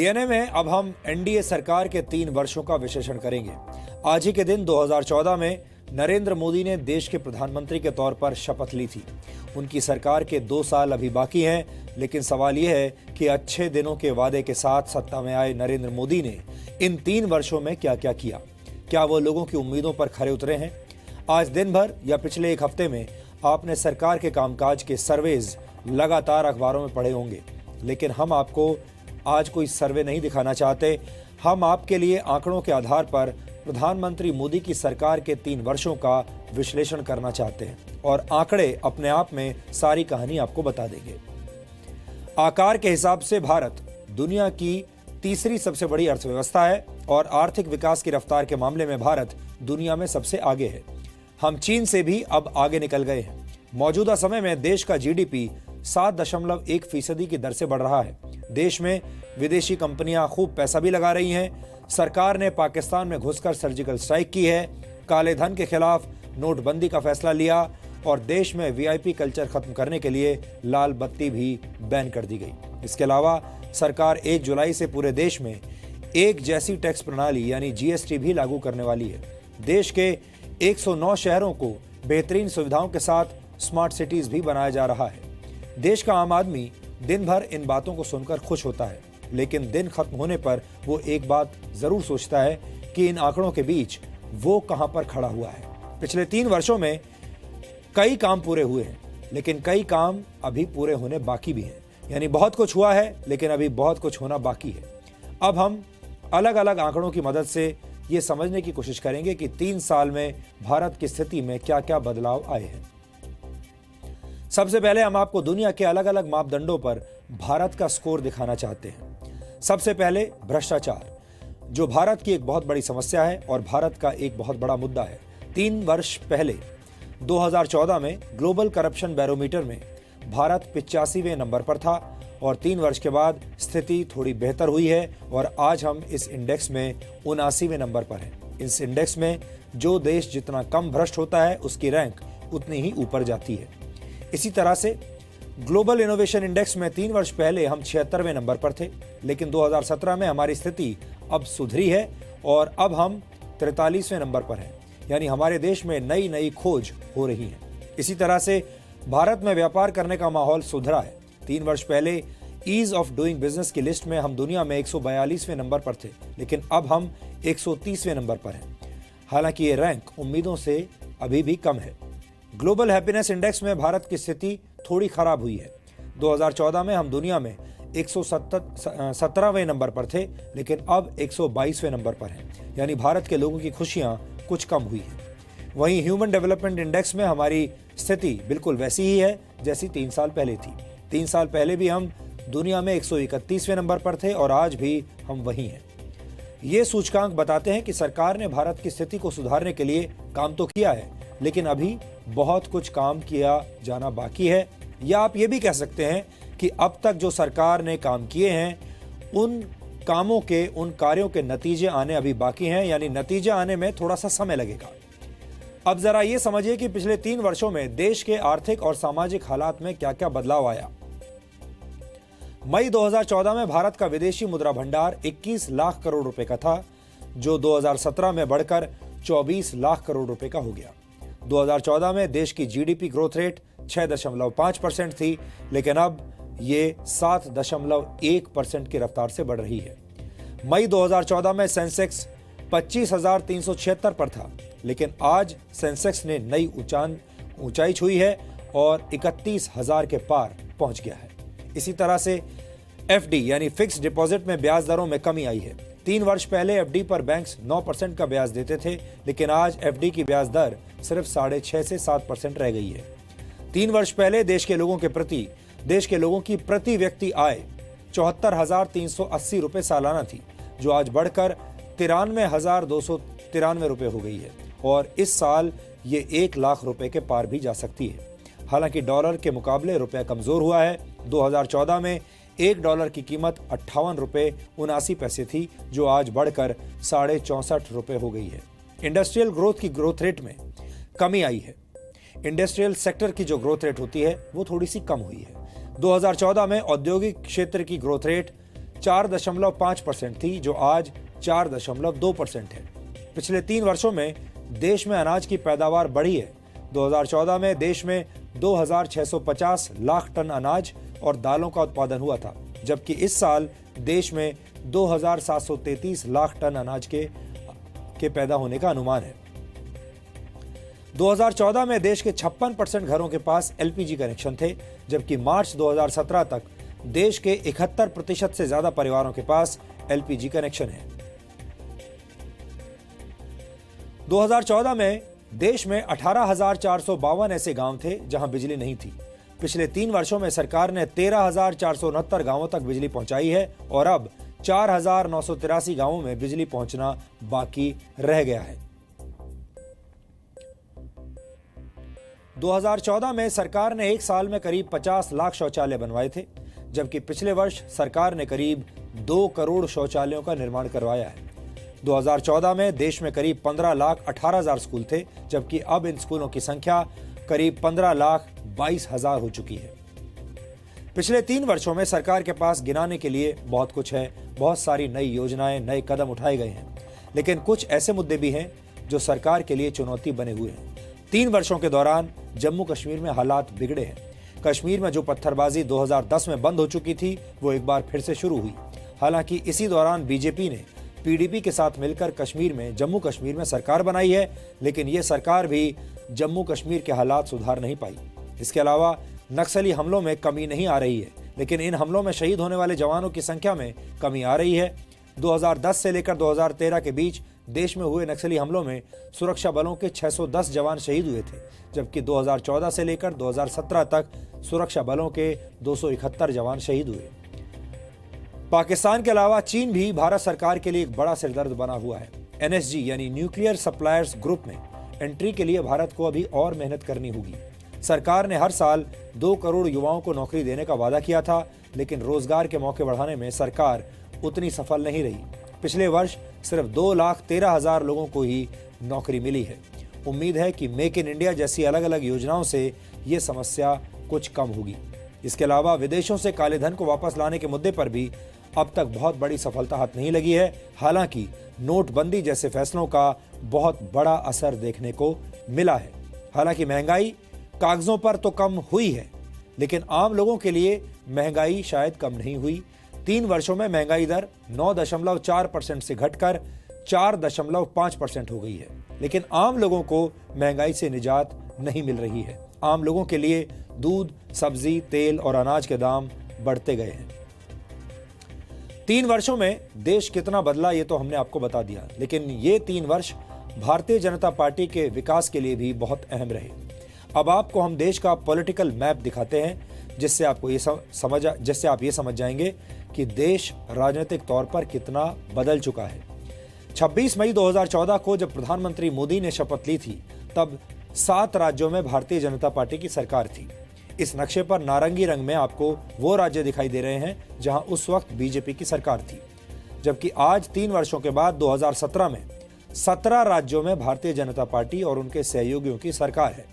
DNA में अब हम एनडीए सरकार के 3 वर्षों का विश्लेषण करेंगे। आज ही के दिन 2014 में नरेंद्र मोदी ने देश के प्रधानमंत्री के तौर पर शपथ ली थी। उनकी सरकार के 2 साल अभी बाकी हैं, लेकिन सवाल यह है कि अच्छे दिनों के वादे के साथ सत्ता में आए नरेंद्र मोदी ने इन 3 वर्षों में क्या क्या किया। क्या वो लोगों की उम्मीदों पर खरे उतरे हैं? आज दिन भर या पिछले एक हफ्ते में आपने सरकार के कामकाज के सर्वेज लगातार अखबारों में पढ़े होंगे, लेकिन हम आपको आज कोई सर्वे नहीं दिखाना चाहते। हम आपके लिए आंकड़ों के आधार पर प्रधानमंत्री मोदी की सरकार के 3 वर्षों का विश्लेषण करना चाहते हैं और आंकड़े अपने आप में सारी कहानी आपको बता देंगे। आकार के हिसाब से भारत दुनिया की तीसरी सबसे बड़ी अर्थव्यवस्था है और आर्थिक विकास की रफ्तार के मामले में भारत दुनिया में सबसे आगे है। हम चीन से भी अब आगे निकल गए हैं। मौजूदा समय में देश का जीडीपी 7.1% की दर से बढ़ रहा है। देश में विदेशी कंपनियां खूब पैसा भी लगा रही हैं। सरकार ने पाकिस्तान में घुसकर सर्जिकल स्ट्राइक की है, काले धन के खिलाफ नोटबंदी का फैसला लिया और देश में वीआईपी कल्चर खत्म करने के लिए लाल बत्ती भी बैन कर दी गई। इसके अलावा सरकार 1 जुलाई से पूरे देश में एक जैसी टैक्स प्रणाली यानी जीएसटी भी लागू करने वाली है। देश के 109 शहरों को बेहतरीन सुविधाओं के साथ स्मार्ट सिटीज भी बनाया जा रहा है। देश का आम आदमी दिन भर इन बातों को सुनकर खुश होता है, लेकिन दिन खत्म होने पर वो एक बात जरूर सोचता है कि इन आंकड़ों के बीच वो कहां पर खड़ा हुआ है। पिछले 3 वर्षों में कई काम पूरे हुए हैं, लेकिन कई काम अभी पूरे होने बाकी भी हैं। यानी बहुत कुछ हुआ है, लेकिन अभी बहुत कुछ होना बाकी है। अब हम अलग अलग आंकड़ों की मदद से ये समझने की कोशिश करेंगे कि 3 साल में भारत की स्थिति में क्या क्या बदलाव आए हैं। सबसे पहले हम आपको दुनिया के अलग अलग मापदंडों पर भारत का स्कोर दिखाना चाहते हैं। सबसे पहले भ्रष्टाचार, जो भारत की एक बहुत बड़ी समस्या है और भारत का एक बहुत बड़ा मुद्दा है। 3 वर्ष पहले 2014 में ग्लोबल करप्शन बैरोमीटर में भारत 85वें नंबर पर था और 3 वर्ष के बाद स्थिति थोड़ी बेहतर हुई है और आज हम इस इंडेक्स में 79वें नंबर पर हैं। इस इंडेक्स में जो देश जितना कम भ्रष्ट होता है उसकी रैंक उतनी ही ऊपर जाती है। इसी तरह से ग्लोबल इनोवेशन इंडेक्स में 3 वर्ष पहले हम 76वें नंबर पर थे, लेकिन 2017 में हमारी स्थिति अब सुधरी है और अब हम 43वें नंबर पर हैं। यानी हमारे देश में नई नई खोज हो रही है। इसी तरह से भारत में व्यापार करने का माहौल सुधरा है। 3 वर्ष पहले ईज ऑफ डूइंग बिजनेस की लिस्ट में हम दुनिया में 142वें नंबर पर थे, लेकिन अब हम 130वें नंबर पर हैं। हालांकि ये रैंक उम्मीदों से अभी भी कम है। ग्लोबल हैप्पीनेस इंडेक्स में भारत की स्थिति थोड़ी खराब हुई है। 2014 में हम दुनिया में 117वें नंबर पर थे, लेकिन अब 122वें नंबर पर हैं। यानी भारत के लोगों की खुशियां कुछ कम हुई हैं। वहीं ह्यूमन डेवलपमेंट इंडेक्स में हमारी स्थिति बिल्कुल वैसी ही है जैसी 3 साल पहले थी। 3 साल पहले भी हम दुनिया में 131वें नंबर पर थे और आज भी हम वहीं हैं। ये सूचकांक बताते हैं कि सरकार ने भारत की स्थिति को सुधारने के लिए काम तो किया है, लेकिन अभी बहुत कुछ काम किया जाना बाकी है। या आप ये भी कह सकते हैं कि अब तक जो सरकार ने काम किए हैं उन कामों के, उन कार्यों के नतीजे आने अभी बाकी हैं, यानी नतीजे आने में थोड़ा सा समय लगेगा। अब जरा ये समझिए कि पिछले 3 वर्षों में देश के आर्थिक और सामाजिक हालात में क्या क्या बदलाव आया। मई 2014 में भारत का विदेशी मुद्रा भंडार 21 लाख करोड़ रुपए का था, जो 2017 में बढ़कर 24 लाख करोड़ रुपए का हो गया। 2014 में देश की जीडीपी ग्रोथ रेट 6.5% थी, लेकिन अब ये 7.1% की रफ्तार से बढ़ रही है। मई 2014 में सेंसेक्स 25,376 पर था, लेकिन आज सेंसेक्स ने नई ऊंचाई छुई है और 31,000 के पार पहुंच गया है। इसी तरह से एफडी यानी फिक्स डिपॉजिट में ब्याज दरों में कमी आई है। 3 वर्ष पहले एफडी पर बैंक्स 9% का ब्याज देते थे, लेकिन आज एफडी की ब्याज दर सिर्फ 6.5 से 7% रह गई है। 3 वर्ष पहले देश के लोगों की प्रति व्यक्ति आय 74,380 रुपए सालाना थी, जो आज बढ़कर 93,293 रुपए हो गई है और इस साल ये 1 लाख रुपए के पार भी जा सकती है। हालांकि डॉलर के मुकाबले रुपया कमजोर हुआ है। 2014 में $1 की कीमत 58 रुपए 79 पैसे थी, जो आज बढ़कर 64.5 रुपए हो गई है। इंडस्ट्रियल ग्रोथ की ग्रोथ रेट में कमी आई है। इंडस्ट्रियल सेक्टर की जो ग्रोथ रेट होती है वो थोड़ी सी कम हुई है। 2014 में औद्योगिक क्षेत्र की ग्रोथ रेट 4.5% थी, जो आज 4.2% है। पिछले 3 वर्षों में देश में अनाज की पैदावार बढ़ी है। 2014 में देश में 2,650 लाख टन अनाज और दालों का उत्पादन हुआ था, जबकि इस साल देश में 2,733 लाख टन अनाज के पैदा होने का अनुमान है। 2014 में देश के 56% घरों के पास एलपीजी कनेक्शन थे, जबकि मार्च 2017 तक देश के 71% से ज्यादा परिवारों के पास एलपीजी कनेक्शन है। 2014 में देश में 18,452 ऐसे गांव थे जहां बिजली नहीं थी। पिछले 3 वर्षों में सरकार ने 13,469 गांवों तक बिजली पहुंचाई है और अब 4,983 गांवों में बिजली पहुंचना बाकी रह गया है। 2014 में सरकार ने एक साल में करीब 50 लाख शौचालय बनवाए थे, जबकि पिछले वर्ष सरकार ने करीब 2 करोड़ शौचालयों का निर्माण करवाया है। 2014 में देश में करीब 15,18,000 स्कूल थे, जबकि अब इन स्कूलों की संख्या करीब 15,22,000 हो चुकी है। पिछले 3 वर्षों में सरकार के पास गिनाने के लिए बहुत कुछ है। बहुत सारी नई योजनाएं, नए कदम उठाए गए हैं, लेकिन कुछ ऐसे मुद्दे भी हैं जो सरकार के लिए चुनौती बने हुए हैं। 3 वर्षों के दौरान जम्मू कश्मीर में हालात बिगड़े हैं। कश्मीर में जो पत्थरबाजी 2010 में बंद हो चुकी थी, वो एक बार फिर से शुरू हुई। हालांकि इसी दौरान बीजेपी ने पीडीपी के साथ मिलकर जम्मू कश्मीर में सरकार बनाई है, लेकिन ये सरकार भी जम्मू कश्मीर के हालात सुधार नहीं पाई। इसके अलावा नक्सली हमलों में कमी नहीं आ रही है, लेकिन इन हमलों में शहीद होने वाले जवानों की संख्या में कमी आ रही है। 2010 से लेकर 2013 के बीच देश में हुए नक्सली हमलों में सुरक्षा बलों के 610 जवान शहीद हुए थे, जबकि 2014 से लेकर 2017 तक सुरक्षा बलों के 271 जवान शहीद हुए। पाकिस्तान के अलावा चीन भी भारत सरकार के लिए एक बड़ा सिरदर्द बना हुआ है। एनएसजी यानी न्यूक्लियर सप्लायर्स ग्रुप में एंट्री के लिए भारत को अभी और मेहनत करनी होगी। सरकार ने हर साल 2 करोड़ युवाओं को नौकरी देने का वादा किया था, लेकिन रोजगार के मौके बढ़ाने में सरकार उतनी सफल नहीं रही। पिछले वर्ष सिर्फ 2,13,000 लोगों को ही नौकरी मिली है। उम्मीद है कि मेक इन इंडिया जैसी अलग अलग योजनाओं से ये समस्या कुछ कम होगी। इसके अलावा विदेशों से काले धन को वापस लाने के मुद्दे पर भी अब तक बहुत बड़ी सफलता हाथ नहीं लगी है। हालांकि नोटबंदी जैसे फैसलों का बहुत बड़ा असर देखने को मिला है। हालांकि महंगाई कागजों पर तो कम हुई है, लेकिन आम लोगों के लिए महंगाई शायद कम नहीं हुई। 3 वर्षों में महंगाई दर 9.4% से घटकर 4.5% हो गई है, लेकिन आम लोगों को महंगाई से निजात नहीं मिल रही है। आम लोगों के लिए दूध, सब्जी, तेल और अनाज के दाम बढ़ते गए हैं। 3 वर्षों में देश कितना बदला ये तो हमने आपको बता दिया, लेकिन ये 3 वर्ष भारतीय जनता पार्टी के विकास के लिए भी बहुत अहम रहे। अब आपको हम देश का पॉलिटिकल मैप दिखाते हैं, जिससे आप ये समझ जाएंगे कि देश राजनीतिक तौर पर कितना बदल चुका है। 26 मई 2014 को जब प्रधानमंत्री मोदी ने शपथ ली थी, तब 7 राज्यों में भारतीय जनता पार्टी की सरकार थी। इस नक्शे पर नारंगी रंग में आपको वो राज्य दिखाई दे रहे हैं जहां उस वक्त बीजेपी की सरकार थी, जबकि आज 3 वर्षों के बाद 2017 में 17 राज्यों में भारतीय जनता पार्टी और उनके सहयोगियों की सरकार है।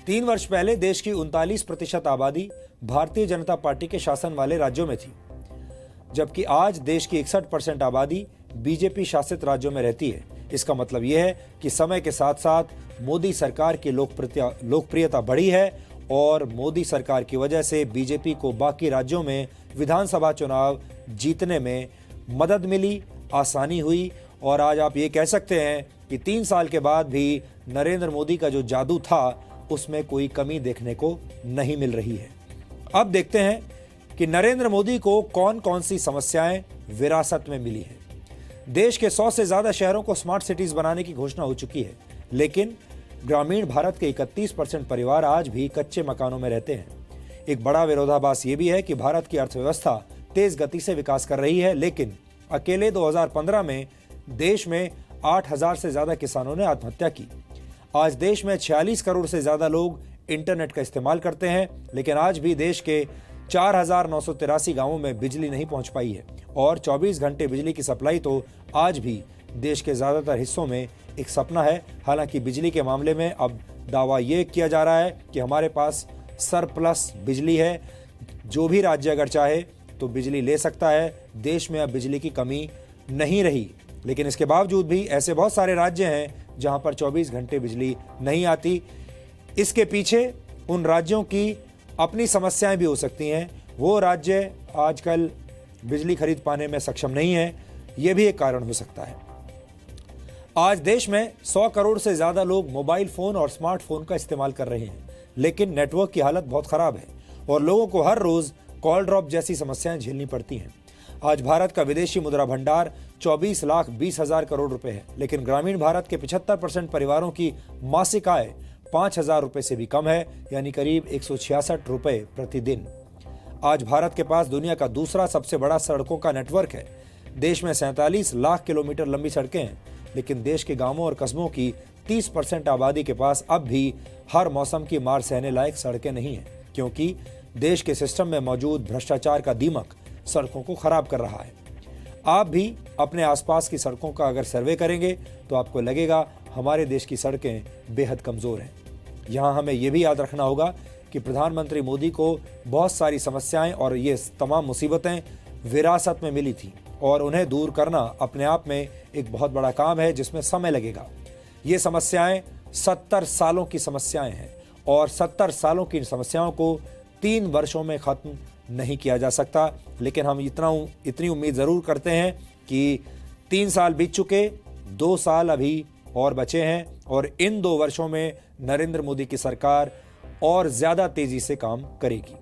तीन वर्ष पहले देश की 39% आबादी भारतीय जनता पार्टी के शासन वाले राज्यों में थी, जबकि आज देश की 61% आबादी बीजेपी शासित राज्यों में रहती है। इसका मतलब यह है कि समय के साथ साथ मोदी सरकार की लोकप्रियता बढ़ी है और मोदी सरकार की वजह से बीजेपी को बाकी राज्यों में विधानसभा चुनाव जीतने में मदद मिली, आसानी हुई और आज आप ये कह सकते हैं कि 3 साल के बाद भी नरेंद्र मोदी का जो जादू था उसमें कोई कमी देखने को नहीं मिल रही है। अब देखते हैं कि नरेंद्र मोदी को कौन कौन सी समस्याएं विरासत में मिली है। देश के 100 से ज्यादा शहरों को स्मार्ट सिटीज बनाने की घोषणा हो चुकी है, लेकिन ग्रामीण भारत के 31% परिवार आज भी कच्चे मकानों में रहते हैं। एक बड़ा विरोधाभास ये भी है कि भारत की अर्थव्यवस्था तेज गति से विकास कर रही है, लेकिन अकेले 2015 में देश में 8,000 से ज्यादा किसानों ने आत्महत्या की। आज देश में 46 करोड़ से ज्यादा लोग इंटरनेट का इस्तेमाल करते हैं, लेकिन आज भी देश के 4,983 गांवों में बिजली नहीं पहुंच पाई है और 24 घंटे बिजली की सप्लाई तो आज भी देश के ज्यादातर हिस्सों में एक सपना है। हालांकि बिजली के मामले में अब दावा ये किया जा रहा है कि हमारे पास सरप्लस बिजली है, जो भी राज्य अगर चाहे तो बिजली ले सकता है, देश में अब बिजली की कमी नहीं रही। लेकिन इसके बावजूद भी ऐसे बहुत सारे राज्य हैं जहां पर 24 घंटे बिजली नहीं आती। इसके पीछे उन राज्यों की अपनी समस्याएं भी हो सकती हैं। वो राज्य आजकल बिजली खरीद पाने में सक्षम नहीं है, ये भी एक कारण हो सकता है। आज देश में 100 करोड़ से ज़्यादा लोग मोबाइल फ़ोन और स्मार्टफोन का इस्तेमाल कर रहे हैं, लेकिन नेटवर्क की हालत बहुत ख़राब है और लोगों को हर रोज़ कॉल ड्रॉप जैसी समस्याएं झेलनी पड़ती हैं। आज भारत का विदेशी मुद्रा भंडार 24,20,000 करोड़ रुपए है, लेकिन ग्रामीण भारत के 75% परिवारों की मासिक आय 5,000 रुपए से भी कम है, यानी करीब 166 रुपए प्रतिदिन। आज भारत के पास दुनिया का दूसरा सबसे बड़ा सड़कों का नेटवर्क है। देश में 47 लाख किलोमीटर लंबी सड़कें हैं, लेकिन देश के गांवों और कस्बों की 30% आबादी के पास अब भी हर मौसम की मार सहने लायक सड़कें नहीं हैं, क्योंकि देश के सिस्टम में मौजूद भ्रष्टाचार का दीमक सड़कों को खराब कर रहा है। आप भी अपने आसपास की सड़कों का अगर सर्वे करेंगे तो आपको लगेगा हमारे देश की सड़कें बेहद कमज़ोर हैं। यहाँ हमें यह भी याद रखना होगा कि प्रधानमंत्री मोदी को बहुत सारी समस्याएं और ये तमाम मुसीबतें विरासत में मिली थी और उन्हें दूर करना अपने आप में एक बहुत बड़ा काम है जिसमें समय लगेगा। ये समस्याएं 70 सालों की समस्याएं हैं और 70 सालों की समस्याओं को 3 वर्षों में ख़त्म नहीं किया जा सकता। लेकिन हम इतनी उम्मीद ज़रूर करते हैं कि 3 साल बीत चुके, 2 साल अभी और बचे हैं और इन 2 वर्षों में नरेंद्र मोदी की सरकार और ज़्यादा तेज़ी से काम करेगी।